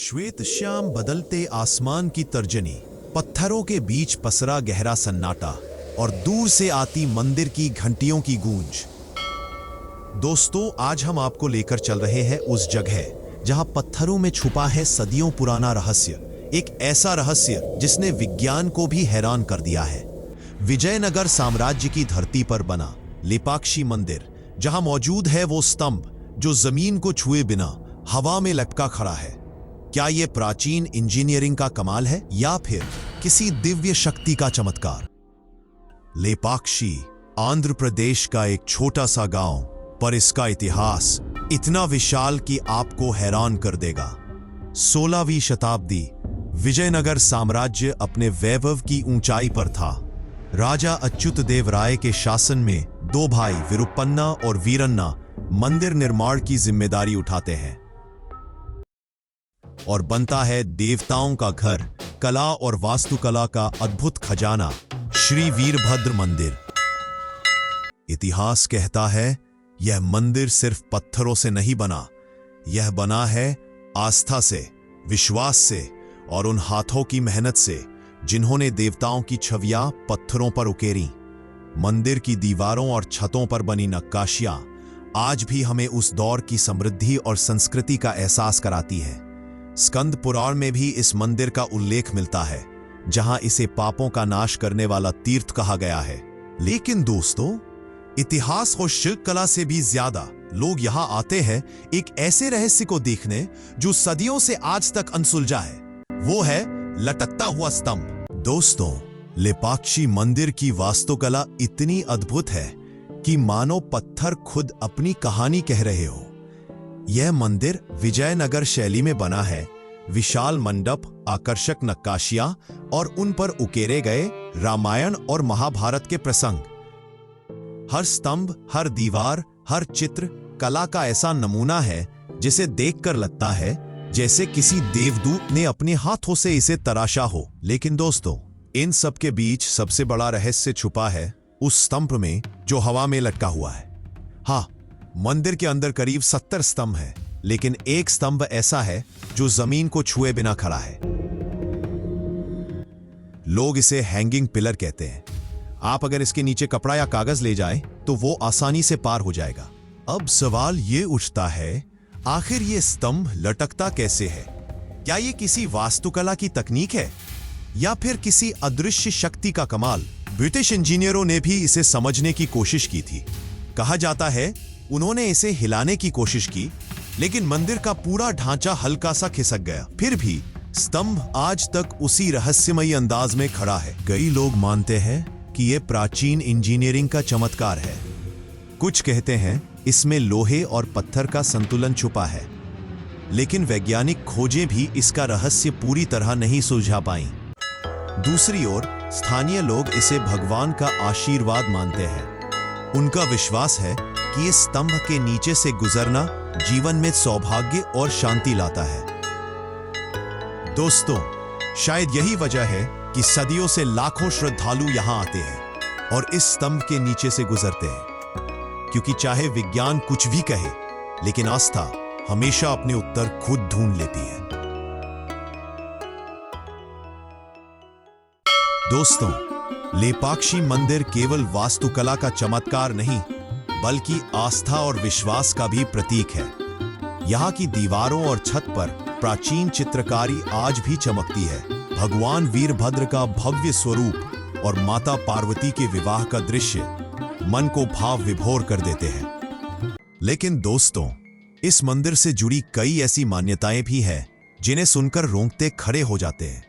श्वेत श्याम बदलते आसमान की तर्जनी, पत्थरों के बीच पसरा गहरा सन्नाटा और दूर से आती मंदिर की घंटियों की गूंज। दोस्तों, आज हम आपको लेकर चल रहे हैं उस जगह जहां पत्थरों में छुपा है सदियों पुराना रहस्य, एक ऐसा रहस्य जिसने विज्ञान को भी हैरान कर दिया है। विजयनगर साम्राज्य की धरती पर बना लेपाक्षी मंदिर, जहां मौजूद है वो स्तंभ जो जमीन को छुए बिना हवा में लटका खड़ा है। क्या यह प्राचीन इंजीनियरिंग का कमाल है या फिर किसी दिव्य शक्ति का चमत्कार? लेपाक्षी आंध्र प्रदेश का एक छोटा सा गांव, पर इसका इतिहास इतना विशाल कि आपको हैरान कर देगा। 16वीं शताब्दी, विजयनगर साम्राज्य अपने वैभव की ऊंचाई पर था। राजा अच्युत देव राय के शासन में दो भाई विरुपन्ना और वीरन्ना मंदिर निर्माण की जिम्मेदारी उठाते हैं और बनता है देवताओं का घर, कला और वास्तुकला का अद्भुत खजाना, श्री वीरभद्र मंदिर। इतिहास कहता है यह मंदिर सिर्फ पत्थरों से नहीं बना, यह बना है आस्था से, विश्वास से और उन हाथों की मेहनत से जिन्होंने देवताओं की छवियां पत्थरों पर उकेरी। मंदिर की दीवारों और छतों पर बनी नक्काशियां आज भी हमें उस दौर की समृद्धि और संस्कृति का एहसास कराती है। स्कंद पुराण में भी इस मंदिर का उल्लेख मिलता है, जहां इसे पापों का नाश करने वाला तीर्थ कहा गया है। लेकिन दोस्तों, इतिहास और शिल्पकला से भी ज्यादा लोग यहां आते हैं एक ऐसे रहस्य को देखने जो सदियों से आज तक अनसुलझा है। वो है लटकता हुआ स्तंभ। दोस्तों, लेपाक्षी मंदिर की वास्तुकला इतनी अद्भुत है कि मानो पत्थर खुद अपनी कहानी कह रहे हो। यह मंदिर विजयनगर शैली में बना है। विशाल मंडप, आकर्षक नक्काशियां और उन पर उकेरे गए रामायण और महाभारत के प्रसंग। हर स्तंभ, हर दीवार, हर चित्र कला का ऐसा नमूना है जिसे देखकर लगता है जैसे किसी देवदूत ने अपने हाथों से इसे तराशा हो। लेकिन दोस्तों, इन सब के बीच सबसे बड़ा रहस्य छुपा है उस स्तंभ में जो हवा में लटका हुआ है। हाँ, मंदिर के अंदर करीब 70 स्तंभ हैं, लेकिन एक स्तंभ ऐसा है जो जमीन को छुए बिना खड़ा है। लोग इसे हैंगिंग पिलर कहते हैं। आप अगर इसके नीचे कपड़ा या कागज ले जाएं, तो वो आसानी से पार हो जाएगा। अब सवाल ये उठता है, आखिर ये स्तंभ लटकता कैसे है? क्या ये किसी वास्तुकला की तकनीक है या फिर किसी अदृश्य शक्ति का कमाल? ब्रिटिश इंजीनियरों ने भी इसे समझने की कोशिश की थी। कहा जाता है उन्होंने इसे हिलाने की कोशिश की, लेकिन मंदिर का पूरा ढांचा हल्का सा खिसक गया। फिर भी स्तंभ आज तक उसी रहस्यमयी अंदाज में खड़ा है। कई लोग मानते हैं कि यह प्राचीन इंजीनियरिंग का चमत्कार है। कुछ कहते हैं इसमें लोहे और पत्थर का संतुलन छुपा है, लेकिन वैज्ञानिक खोजें भी इसका रहस्य पूरी तरह नहीं सुलझा पाई। दूसरी ओर स्थानीय लोग इसे भगवान का आशीर्वाद मानते हैं। उनका विश्वास है कि इस स्तंभ के नीचे से गुजरना जीवन में सौभाग्य और शांति लाता है। दोस्तों, शायद यही वजह है कि सदियों से लाखों श्रद्धालु यहां आते हैं और इस स्तंभ के नीचे से गुजरते हैं, क्योंकि चाहे विज्ञान कुछ भी कहे, लेकिन आस्था हमेशा अपने उत्तर खुद ढूंढ लेती है। दोस्तों, लेपाक्षी मंदिर केवल वास्तुकला का चमत्कार नहीं, बल्कि आस्था और विश्वास का भी प्रतीक है। यहाँ की दीवारों और छत पर प्राचीन चित्रकारी आज भी चमकती है। भगवान वीरभद्र का भव्य स्वरूप और माता पार्वती के विवाह का दृश्य मन को भाव विभोर कर देते हैं। लेकिन दोस्तों, इस मंदिर से जुड़ी कई ऐसी मान्यताएं भी हैं जिन्हें सुनकर रोंगटे खड़े हो जाते हैं।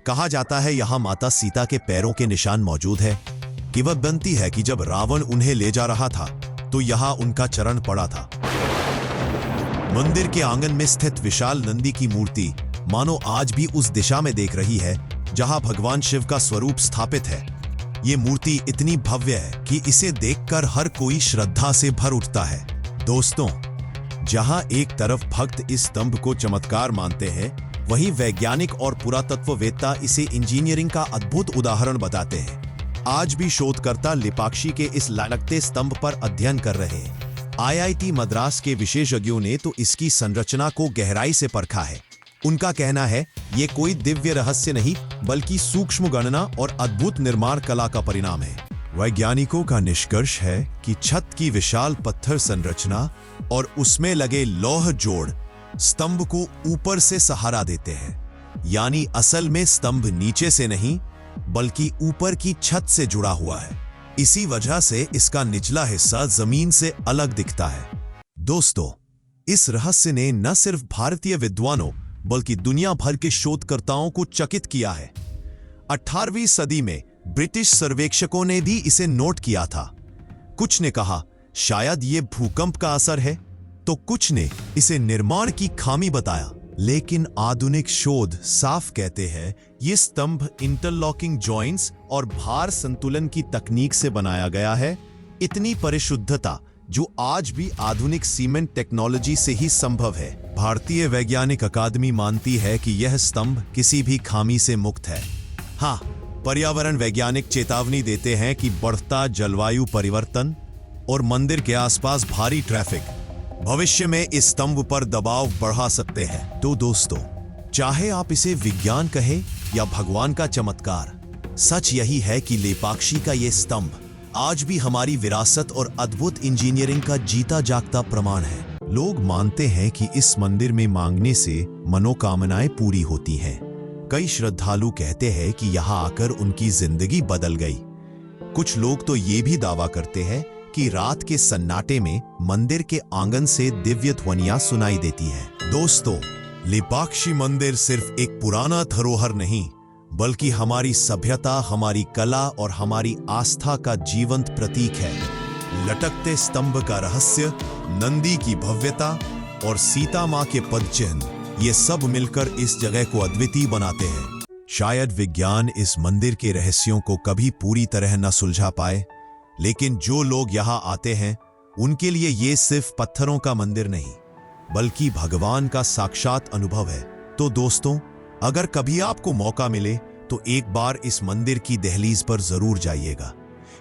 कहा जाता है यहाँ माता सीता के पैरों के निशान मौजूद है। किंवदंती है कि जब रावण उन्हें ले जा रहा था तो यहाँ उनका चरण पड़ा था। मंदिर के आंगन में स्थित विशाल नंदी की मूर्ति मानो आज भी उस दिशा में देख रही है जहां भगवान शिव का स्वरूप स्थापित है। ये मूर्ति इतनी भव्य है कि इसे देखकर हर कोई श्रद्धा से भर उठता है। दोस्तों, जहां एक तरफ भक्त इस स्तंभ को चमत्कार मानते हैं, वहीं वैज्ञानिक और पुरातत्ववेत्ता इसे इंजीनियरिंग का अद्भुत उदाहरण बताते हैं। आज भी शोधकर्ता लेपाक्षी के इस लटकते स्तंभ पर अध्ययन कर रहे हैं। आईआईटी मद्रास के विशेषज्ञों ने तो इसकी संरचना को गहराई से परखा है। उनका कहना है ये कोई दिव्य रहस्य नहीं बल्कि सूक्ष्म गणना और अद्भुत निर्माण कला का परिणाम है। वैज्ञानिकों का निष्कर्ष है कि छत की विशाल पत्थर संरचना और उसमें लगे लौह जोड़ स्तंभ को ऊपर से सहारा देते हैं, यानी असल में स्तंभ नीचे से नहीं बल्कि ऊपर की छत से जुड़ा हुआ है। इसी वजह से इसका निचला हिस्सा जमीन से अलग दिखता है। दोस्तों, इस रहस्य ने न सिर्फ भारतीय विद्वानों बल्कि दुनिया भर के शोधकर्ताओं को चकित किया है। 18वीं सदी में ब्रिटिश सर्वेक्षकों ने भी इसे नोट किया था। कुछ ने कहा शायद ये भूकंप का असर है, तो कुछ ने इसे निर्माण की खामी बताया। लेकिन आधुनिक शोध साफ कहते हैं ये स्तंभ इंटरलॉकिंग जॉइंट्स और भार संतुलन की तकनीक से बनाया गया है। इतनी परिशुद्धता जो आज भी आधुनिक सीमेंट टेक्नोलॉजी से ही संभव है। भारतीय वैज्ञानिक अकादमी मानती है कि यह स्तंभ किसी भी खामी से मुक्त है। हाँ, पर्यावरण वैज्ञानिक चेतावनी देते हैं कि बढ़ता जलवायु परिवर्तन और मंदिर के आसपास भारी ट्रैफिक भविष्य में इस स्तंभ पर दबाव बढ़ा सकते हैं। तो दोस्तों, चाहे आप इसे विज्ञान कहें या भगवान का चमत्कार, सच यही है कि लेपाक्षी का ये स्तंभ आज भी हमारी विरासत और अद्भुत इंजीनियरिंग का जीता जागता प्रमाण है। लोग मानते हैं कि इस मंदिर में मांगने से मनोकामनाएं पूरी होती हैं। कई श्रद्धालु कहते हैं कि यहाँ आकर उनकी जिंदगी बदल गई। कुछ लोग तो ये भी दावा करते हैं कि रात के सन्नाटे में मंदिर के आंगन से दिव्य ध्वनियां सुनाई देती हैं। दोस्तों, लेपाक्षी मंदिर सिर्फ एक पुराना धरोहर नहीं बल्कि हमारी सभ्यता, हमारी कला और हमारी आस्था का जीवंत प्रतीक है। लटकते स्तंभ का रहस्य, नंदी की भव्यता और सीता मां के पदचिन्ह, ये सब मिलकर इस जगह को अद्वितीय बनाते हैं। शायद विज्ञान इस मंदिर के रहस्यों को कभी पूरी तरह न सुलझा पाए, लेकिन जो लोग यहाँ आते हैं उनके लिए ये सिर्फ पत्थरों का मंदिर नहीं बल्कि भगवान का साक्षात अनुभव है। तो दोस्तों, अगर कभी आपको मौका मिले तो एक बार इस मंदिर की दहलीज पर जरूर जाइएगा,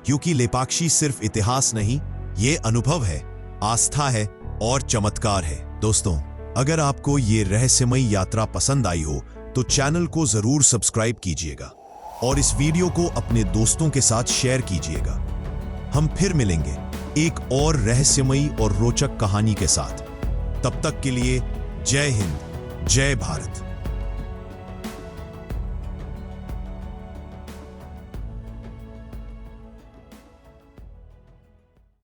क्योंकि लेपाक्षी सिर्फ इतिहास नहीं, ये अनुभव है, आस्था है और चमत्कार है। दोस्तों, अगर आपको ये रहस्यमयी यात्रा पसंद आई हो तो चैनल को जरूर सब्सक्राइब कीजिएगा और इस वीडियो को अपने दोस्तों के साथ शेयर कीजिएगा। हम फिर मिलेंगे एक और रहस्यमयी और रोचक कहानी के साथ। तब तक के लिए जय हिंद, जय भारत।